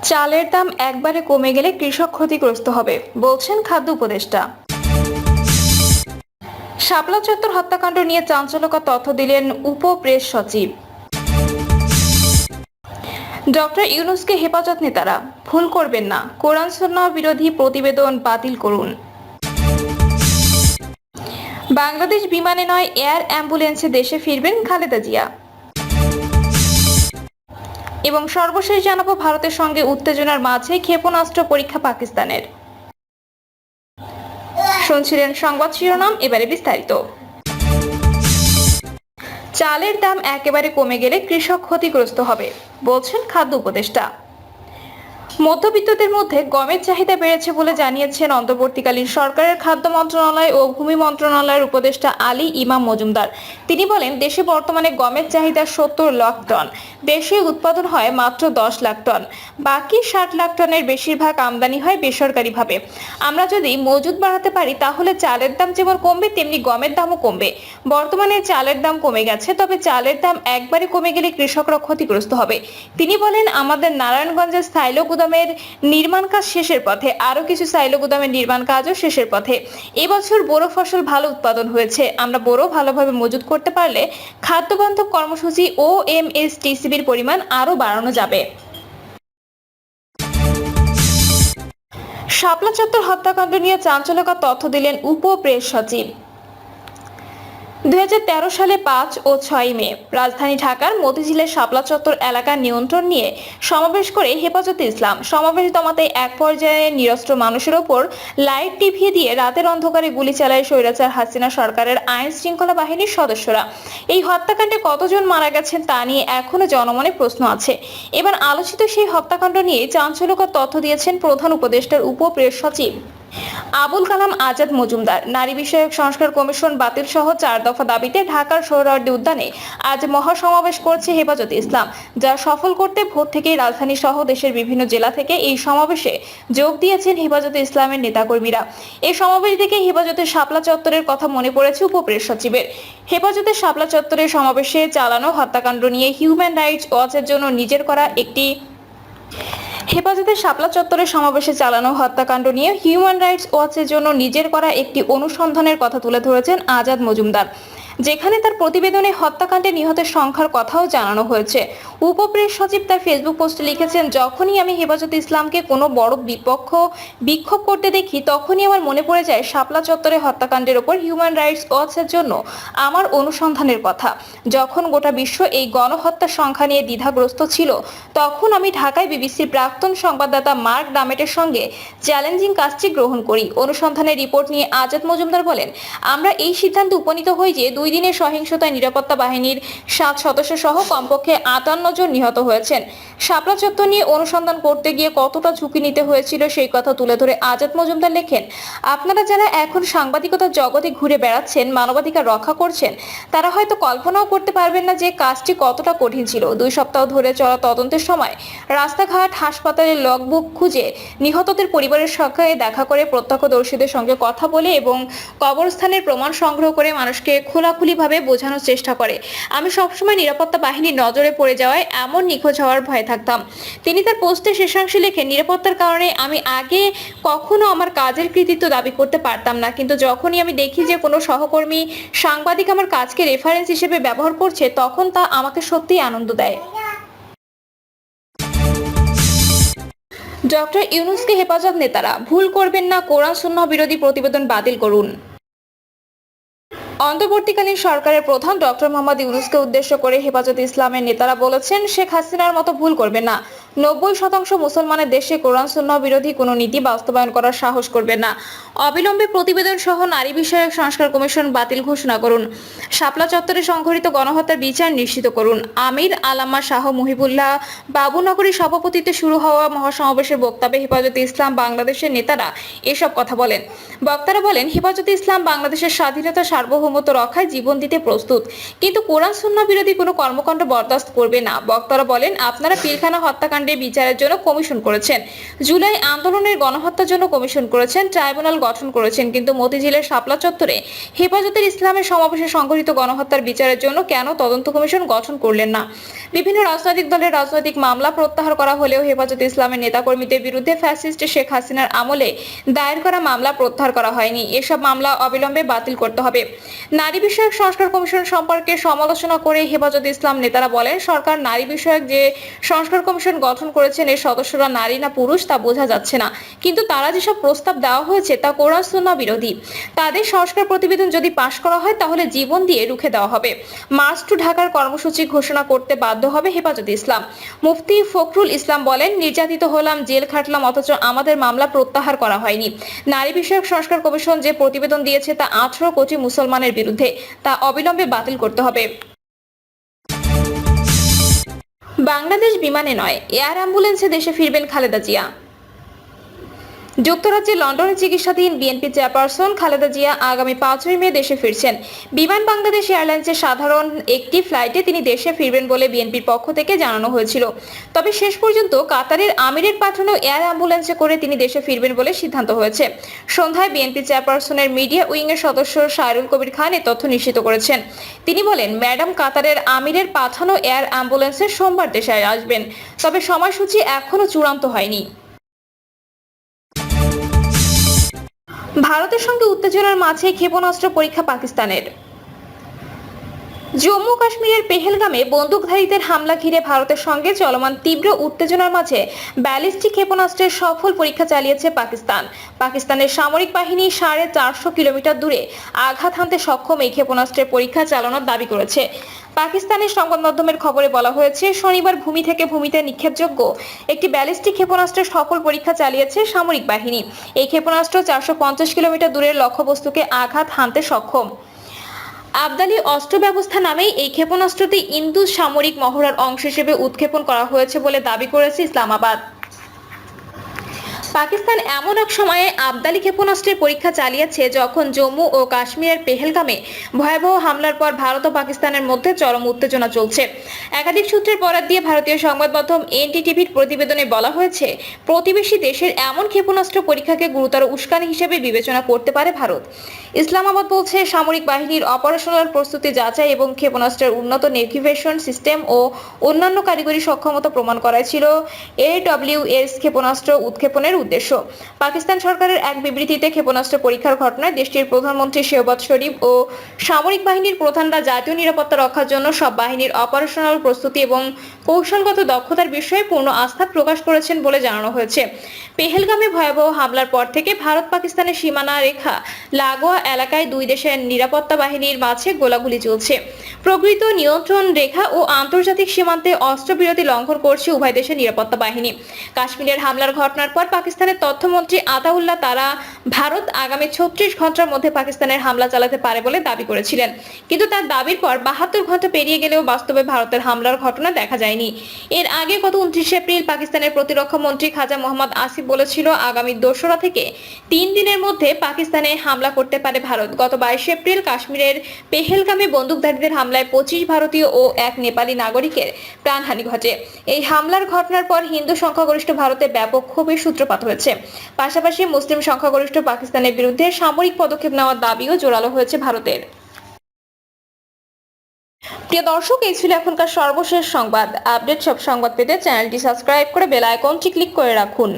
চালের দাম একবারে কমে গেলে কৃষক ক্ষতিগ্রস্ত হবে বলছেন খাদ্য উপদেষ্টা। শাপলা চত্বর হত্যাকাণ্ড নিয়ে চাঞ্চল্যকর তথ্য দিলেন উপ-প্রেস সচিব। ডক্টর ইউনূসকে হেফাজত নেতারা ভুল করবেন না, কোরআন সুন্নাহ বিরোধী প্রতিবেদন বাতিল করুন। বাংলাদেশ বিমানে নয় এয়ার অ্যাম্বুলেন্সে দেশে ফিরবেন খালেদা জিয়া। এবং সর্বশেষ জানাবো ভারতের সঙ্গে উত্তেজনার মাঝে ক্ষেপণাস্ত্র পরীক্ষা পাকিস্তানের। শুনছিলেন সংবাদ শিরোনাম, এবারে বিস্তারিত। চালের দাম একেবারে কমে গেলে কৃষক ক্ষতিগ্রস্ত হবে বলছেন খাদ্য উপদেষ্টা। মধ্যবিত্তদের মধ্যে গমের চাহিদা বেড়েছে বলে জানিয়েছেন অন্তর্বর্তীকালীন সরকারের খাদ্য মন্ত্রণালয় ও ভূমি মন্ত্রণালয়ের উপদেষ্টা আলী ইমাম মজুমদার। তিনি বলেন, দেশে বর্তমানে গমের চাহিদা 70 লাখ টন, দেশে উৎপাদন হয় মাত্র 10 লাখ টন, বাকি 60 লাখ টনের বেশিরভাগ আমদানি হয় বেসরকারিভাবে। আমরা যদি মজুদ বাড়াতে পারি তাহলে চালের দাম যেমন কমবে তেমনি গমের দামও কমবে। বর্তমানে চালের দাম কমে গেছে, তবে চালের দাম একবারে কমে গেলে কৃষকরা ক্ষতিগ্রস্ত হবে। তিনি বলেন, আমাদের নারায়ণগঞ্জের সাইলো গুদামের নির্মাণ কাজ শেষের পথে, আরো কিছু সাইলো গুদামের নির্মাণ কাজও শেষের পথে। এবছর বোরো ফসল ভালো উৎপাদন হয়েছে। আমরা বোরো ভালোভাবে মজুত করতে পারলে খাদ্য বান্ধব কর্মসূচি ও এমএসটিসিবির পরিমাণ আরো বাড়ানো যাবে। শাপলা চত্বর হত্যাকাণ্ড নিয়ে চাঞ্চল্যকর তথ্য দিলেন উপ-প্রেস সচিব। 2013 সালে 5 ও 6 মে রাজধানী ঢাকার মতিঝিলের শাপলা চত্বর এলাকার নিয়ন্ত্রণ নিয়ে সমাবেশ করে হেফাজতে ইসলাম সমাবেশ দমাতে এক পর্যায়ে নিরস্ত্র মানুষের ওপর লাইট টিভিয়ে দিয়ে রাতের অন্ধকারে গুলি চালায় স্বৈরাচার হাসিনা সরকারের আইন শৃঙ্খলা বাহিনীর সদস্যরা। এই হত্যাকাণ্ডে কতজন মারা গেছেন তা নিয়ে এখনো জনমনে প্রশ্ন আছে। এবার আলোচিত সেই হত্যাকাণ্ড নিয়ে চাঞ্চল্যকর তথ্য দিয়েছেন প্রধান উপদেষ্টার উপ-প্রেস সচিব আবুল কালাম আজাদ মজুমদার। নারী বিষয়ক সংস্কার কমিশন বাতিল সহ 4 দফা দাবিতে ঢাকার সোহরাওয়ার্দী উদ্যানে আজ মহাসমাবেশ করছে হেফাজতে ইসলাম, যা সফল করতে ভোর থেকেই রাজধানী সহ দেশের বিভিন্ন জেলা থেকে এই সমাবেশে যোগ দিয়েছেন হেফাজতে ইসলামের নেতাকর্মীরা। এই সমাবেশ থেকে হেফাজতের শাপলা চত্বরের কথা মনে পড়েছে উপ-প্রেস সচিবের। হেফাজতের শাপলা চত্বরের সমাবেশে চালানো হত্যাকাণ্ড নিয়ে হিউম্যান রাইটস ওয়াচের জন্য নিজের করা একটি হেফাজতের শাপলা চত্বরের সমাবেশে চালানো হত্যাকাণ্ড নিয়ে হিউম্যান রাইটস ওয়াচের জন্য নিজের করা একটি অনুসন্ধানের কথা তুলে ধরেছেন আজাদ মজুমদার, যেখানে তার প্রতিবেদনে হত্যাকাণ্ডে নিহতের সংখ্যার কথাও জানানো হয়েছে। উপ-প্রেস সচিব তার ফেসবুক পোস্টে লিখেছেন, যখনই আমি হেফাজতে ইসলামকে কোনো বড় বিক্ষোভ করতে দেখি তখনই আমার মনে পড়ে যায় শাপলা চত্বরে হত্যাকাণ্ডের ওপর হিউম্যান রাইটস ওয়াচের জন্য আমার অনুসন্ধানের কথা। যখন গোটা বিশ্ব এই গণহত্যার সংখ্যা নিয়ে দ্বিধাগ্রস্ত ছিল, তখন আমি ঢাকায় বিবিসির প্রাক্তন সংবাদদাতা মার্ক ডামেটের সঙ্গে চ্যালেঞ্জিং কাজটি গ্রহণ করি। অনুসন্ধানের রিপোর্ট নিয়ে আজাদ মজুমদার বলেন, আমরা এই সিদ্ধান্তে উপনীত হই যে 2 দিনের সহিংসতায় নিরাপত্তা বাহিনীর 7 সদস্য সহ কমপক্ষে 58 জন নিহত হয়েছেন। শাপলা চত্বর নিয়ে অনুসন্ধান করতে গিয়ে কতটা ঝুঁকি নিতে হয়েছিল সেই কথা তুলে ধরে আজাদ মজুমদার লেখেন, আপনারা যারা এখন সাংবাদিকতার জগতে ঘুরে বেড়াচ্ছেন, মানবাধিকার রক্ষা করছেন, তারা হয়তো কল্পনাও করতে পারবেন না যে কাজটি কতটা কঠিন ছিল। 2 সপ্তাহ ধরে চলা তদন্তের সময় রাস্তাঘাট, হাসপাতালের লগবুক খুঁজে, নিহতদের পরিবারের সঙ্গে দেখা করে, প্রত্যক্ষদর্শীদের সঙ্গে কথা বলে এবং কবরস্থানের প্রমাণ সংগ্রহ করে মানুষকে খোলাখুলিভাবে বোঝানোর চেষ্টা করে। আমি সবসময় নিরাপত্তা বাহিনীর নজরে পড়ে যাওয়ায় এমন নিখোঁজ হওয়ার ভয়ে থাকতাম। তিনি তার পোস্টে শেষাংশে লেখেন, নিরাপত্তার কারণে আমি আগে কখনো আমার কাজের কৃতিত্ব দাবি করতে পারতাম না, কিন্তু যখনই আমি দেখি যে কোনো সহকর্মী সাংবাদিক আমার কাজকে রেফারেন্স হিসেবে ব্যবহার করছে, তখন তা আমাকে সত্যিই আনন্দ দেয়। ডক্টর ইউনূসকে হেফাজত নেতারা ভুল করবেন না, কোরআন সুন্নাহ বিরোধী প্রতিবেদন বাতিল করুন। অন্তর্বর্তীকালীন সরকারের প্রধান ডক্টর মোহাম্মদ ইউনূসকে উদ্দেশ্য করে হেফাজতে ইসলামের নেতারা বলেছেন, শেখ হাসিনার মতো ভুল করবেন না। 90% মুসলমানের দেশে কোরআন সুন্নাহ বিরোধী কোনো নীতি বাস্তবায়ন করার সাহস করবেন না। অবিলম্বে প্রতিবেদন সহ নারী বিষয়ক সংস্কার কমিশন বাতিল ঘোষণা করুন। শাপলা চত্বরে সংঘটিত গণহত্যার বিচার নিশ্চিত করুন। আমির আলামা শাহ মুহিবুল্লাহ বাবুনগরীর সভাপতিত্বে শুরু হওয়া মহাসমাবেশের বক্তব্যে হেফাজতে ইসলাম বাংলাদেশের নেতারা এসব কথা বলেন। বক্তারা বলেন, হেফাজতে ইসলাম বাংলাদেশের স্বাধীনতা, সার্বভৌমত্ব রক্ষায় জীবন দিতে প্রস্তুত, কিন্তু কোরআন সুন্নাহ বিরোধী কোনো কর্মকাণ্ড বরদাস্ত করবে না। বক্তারা বলেন, আপনারা পিলখানা হত্যাকাণ্ড হত্যাকাণ্ডে বিচারের জন্য কমিশন করেছেন, জুলাই আন্দোলনের গণহত্যার জন্য কমিশন করেছেন, ট্রাইব্যুনাল গঠন করেছেন, কিন্তু মতিঝিলের শাপলা চত্বরে হেফাজতের ইসলামের সমাবেশে সংঘটিত গণহত্যার বিচারের জন্য কেন তদন্ত কমিশন গঠন করলেন না? বিভিন্ন রাজনৈতিক দলের রাজনৈতিক মামলা প্রত্যাহার করা হলেও হেফাজতে ইসলামের নেতাকর্মীদের বিরুদ্ধে ফ্যাসিস্ট শেখ হাসিনার আমলে দায়ের করা মামলা প্রত্যাহার করা হয়নি। এসব মামলা অবিলম্বে বাতিল করতে হবে। নারী বিষয়ক সংস্কার কমিশন সম্পর্কে সমালোচনা করে হেফাজতে ইসলাম নেতারা বলেন, সরকার নারী বিষয়ক যে সংস্কার কমিশন গঠন করেছেন এর সদস্যরা নারী না পুরুষ তা বোঝা যাচ্ছে না, কিন্তু তারা যেসব প্রস্তাব দেওয়া হয়েছে তা কোরআন সুন্নাহ বিরোধী। তাদের সংস্কার প্রতিবেদন যদি পাশ করা হয় তাহলে জীবন দিয়ে রুখে দেওয়া হবে। মার্চ টু ঢাকার কর্মসূচি ঘোষণা করতে বাধ্য হবে হেফাজতে ইসলাম। মুফতি ফখরুল ইসলাম বলেন, নির্যাতিত হলাম, জেল খাটলাম, অথচ আমাদের মামলা প্রত্যাহার করা হয়নি। নারী বিষয়ক সংস্কার কমিশন যে প্রতিবেদন দিয়েছে তা 18 কোটি মুসলমানের বিরুদ্ধে, তা অবিলম্বে বাতিল করতে হবে। বাংলাদেশ বিমানে নয়, এয়ার অ্যাম্বুলেন্সে দেশে ফিরবেন খালেদা জিয়া। যুক্তরাজ্যে লন্ডনে চিকিৎসাধীন বিএনপি চেয়ারপারসন খালেদা জিয়া আগামী 5ই মে দেশে ফিরছেন। বিমান বাংলাদেশ এয়ারলাইন্সের সাধারণ একটি ফ্লাইটে তিনি দেশে ফিরবেন বলে বিএনপির পক্ষ থেকে জানানো হয়েছিল। তবে শেষ পর্যন্ত কাতারের আমিরের পাঠানো এয়ার অ্যাম্বুলেন্সে করে তিনি দেশে ফিরবেন বলে সিদ্ধান্ত হয়েছে। সন্ধ্যায় বিএনপি চেয়ারপারসনের মিডিয়া উইংয়ের সদস্য সাইরুল কবির খান এ তথ্য নিশ্চিত করেছেন। তিনি বলেন, ম্যাডাম কাতারের আমিরের পাঠানো এয়ার অ্যাম্বুলেন্সে সোমবার দেশে আসবেন, তবে সময়সূচি এখনো চূড়ান্ত হয়নি। ভারতের সঙ্গে উত্তেজনার মাঝে ক্ষেপণাস্ত্র পরীক্ষা পাকিস্তানের। জম্মু কাশ্মীরের পেহেলগামে বন্দুকধারীদের হামলা ঘিরে ভারতের সঙ্গে চলমান তীব্র উত্তেজনার মাঝে ব্যালিস্টিক ক্ষেপণাস্ত্রের সফল পরীক্ষা চালিয়েছে পাকিস্তান। পাকিস্তানের সামরিক বাহিনী 450 কিলোমিটার দূরে আঘাত হানতে সক্ষম এই ক্ষেপণাস্ত্রের পরীক্ষা চালানোর দাবি করেছে। পাকিস্তানের সংবাদ মাধ্যমের খবরে বলা হয়েছে, শনিবার ভূমি থেকে ভূমিতে নিক্ষেপযোগ্য একটি ব্যালিস্টিক ক্ষেপণাস্ত্রের সফল পরীক্ষা চালিয়েছে সামরিক বাহিনী। এই ক্ষেপণাস্ত্র 450 কিলোমিটার দূরের লক্ষ্যবস্তুকে আঘাত হানতে সক্ষম। আবদালি অস্ত্র ব্যবস্থা নামেই এই ক্ষেপণাস্ত্রটি ইন্দুস সামরিক মহড়ার অংশ হিসেবে উৎক্ষেপণ করা হয়েছে বলে দাবি করেছে ইসলামাবাদ। পাকিস্তান এমন এক সময়ে আবদালি ক্ষেপণাস্ত্রের পরীক্ষা চালিয়েছে যখন জম্মু ও কাশ্মীরের পেহেলগামে ভয়াবহ হামলার পর ভারত ও পাকিস্তানের মধ্যে চরম উত্তেজনা চলছে। একাধিক সূত্রের বরাত দিয়ে ভারতীয় সংবাদ মাধ্যম এনডিটিভির প্রতিবেদনে বলা হয়েছে, প্রতিবেশী দেশের এমন ক্ষেপণাস্ত্র পরীক্ষাকে গুরুতর উস্কানি হিসেবে বিবেচনা করতে পারে ভারত। ইসলামাবাদ বলছে, সামরিক বাহিনীর অপারেশনাল প্রস্তুতি যাচাই এবং ক্ষেপণাস্ত্রের উন্নত নেভিগেশন সিস্টেম ও অন্যান্য কারিগরি সক্ষমতা প্রমাণ করাই ছিল AWS ক্ষেপণাস্ত্র উৎক্ষেপণের উদ্দেশ্য। পাকিস্তান সরকারের এক বিবৃতিতে ক্ষেপণাস্ত্র পরীক্ষার ঘটনায় দেশটির প্রধানমন্ত্রী শেহবাজ শরীফ ও সামরিক বাহিনীর প্রধানরা জাতীয় নিরাপত্তা রক্ষার জন্য সব বাহিনীর অপারেশনাল প্রস্তুতি এবং কৌশলগত দক্ষতার বিষয়ে পূর্ণ আস্থা প্রকাশ করেছেন বলে জানানো হয়েছে। পেহেলগামে ভয়াবহ হামলার পর থেকে ভারত পাকিস্তানের সীমানা রেখা লাগোয়া এলাকায় দুই দেশের নিরাপত্তা বাহিনীর মাঝে গোলাগুলি চলছে। প্রকৃত নিয়ন্ত্রণ রেখা ও আন্তর্জাতিক সীমান্তে অস্ত্রবিরতি লঙ্ঘন করছে উভয় দেশের নিরাপত্তা বাহিনী। কাশ্মীরের হামলার ঘটনার পর পাকিস্তানের তথ্যমন্ত্রী আতাউল্লাহ তারা ভারত আগামী 36 ঘন্টার মধ্যে পাকিস্তানের হামলা চালাতে পারে বলে দাবি করেছিলেন, কিন্তু তার দাবির পর 72 ঘন্টা পেরিয়ে গেলেও বাস্তবে ভারতের হামলার ঘটনা দেখা যায়নি। এর আগে গত 29 এপ্রিল পাকিস্তানের প্রতিরক্ষা মন্ত্রী খাজা মোহাম্মদ আসিফ বলেছিল, আগামী 2রা থেকে 3 দিনের মধ্যে পাকিস্তানে হামলা করতে পারে ভারত। গত 22 এপ্রিল কাশ্মীরের পেহেলগামে বন্দুকধারীদের হামলায় 25 ভারতীয় ও এক নেপালি নাগরিকের প্রাণহানি ঘটে। এই হামলার ঘটনার পর হিন্দু সংখ্যাগরিষ্ঠ ভারতে ব্যাপক ক্ষোভের সূত্রপাত হয়েছে। পাশাপাশি মুসলিম সংখ্যাগরিষ্ঠ পাকিস্তানের বিরুদ্ধে সামরিক পদক্ষেপ নেওয়ার দাবিও জোরালো হয়েছে ভারতের। প্রিয় দর্শক, এই ছিল এখনকার সর্বশেষ সংবাদ। আপডেট সব সংবাদ পেতে চ্যানেলটি সাবস্ক্রাইব করে বেল আইকনটি ক্লিক করে রাখুন।